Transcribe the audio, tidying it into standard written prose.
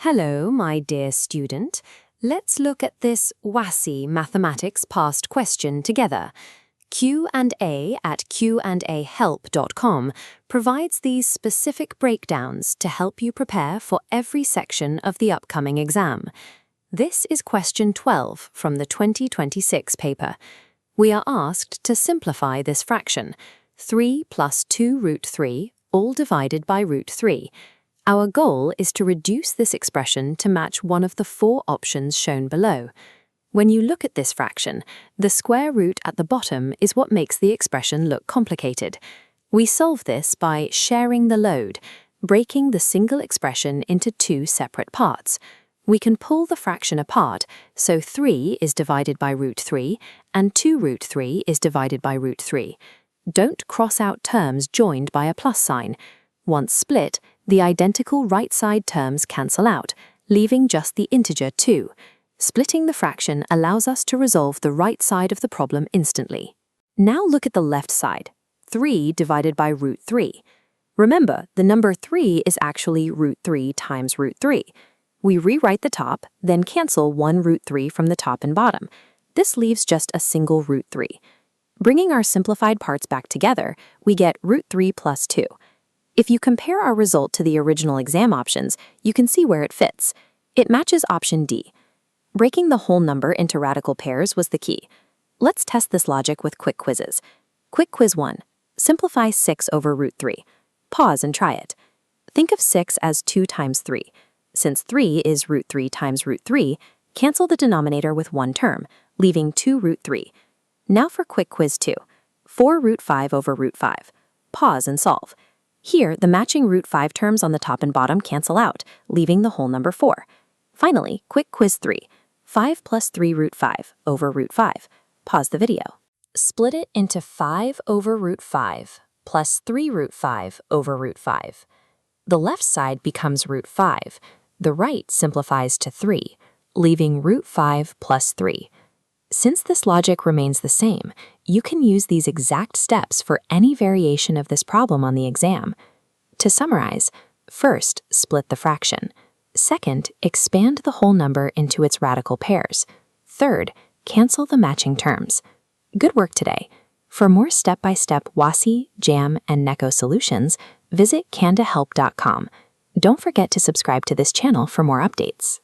Hello, my dear student. Let's look at this WAEC Mathematics past question together. QandA at QandAHelp.com provides these specific breakdowns to help you prepare for every section of the upcoming exam. This is question 12 from the 2026 paper. We are asked to simplify this fraction, 3 plus 2 root 3, all divided by root 3. Our goal is to reduce this expression to match one of the four options shown below. When you look at this fraction, the square root at the bottom is what makes the expression look complicated. We solve this by sharing the load, breaking the single expression into two separate parts. We can pull the fraction apart, so 3 is divided by root 3, and 2 root 3 is divided by root 3. Don't cross out terms joined by a plus sign. Once split, the identical right-side terms cancel out, leaving just the integer 2. Splitting the fraction allows us to resolve the right side of the problem instantly. Now look at the left side, 3 divided by root 3. Remember, the number 3 is actually root 3 times root 3. We rewrite the top, then cancel one root 3 from the top and bottom. This leaves just a single root 3. Bringing our simplified parts back together, we get root 3 plus 2. If you compare our result to the original exam options, you can see where it fits. It matches option D. Breaking the whole number into radical pairs was the key. Let's test this logic with quick quizzes. Quick quiz 1. Simplify 6 over root 3. Pause and try it. Think of 6 as 2 times 3. Since 3 is root 3 times root 3, cancel the denominator with one term, leaving 2 root 3. Now for quick quiz 2. 4 root 5 over root 5. Pause and solve. Here, the matching root 5 terms on the top and bottom cancel out, leaving the whole number 4. Finally, quick quiz 3. 5 plus 3 root 5 over root 5. Pause the video. Split it into 5 over root 5 plus 3 root 5 over root 5. The left side becomes root 5. The right simplifies to 3, leaving root 5 plus 3. Since this logic remains the same, you can use these exact steps for any variation of this problem on the exam. To summarize, first, split the fraction. Second, expand the whole number into its radical pairs. Third, cancel the matching terms. Good work today. For more step-by-step WAEC, JAMB, and NECO solutions, visit QandAHelp.com. Don't forget to subscribe to this channel for more updates.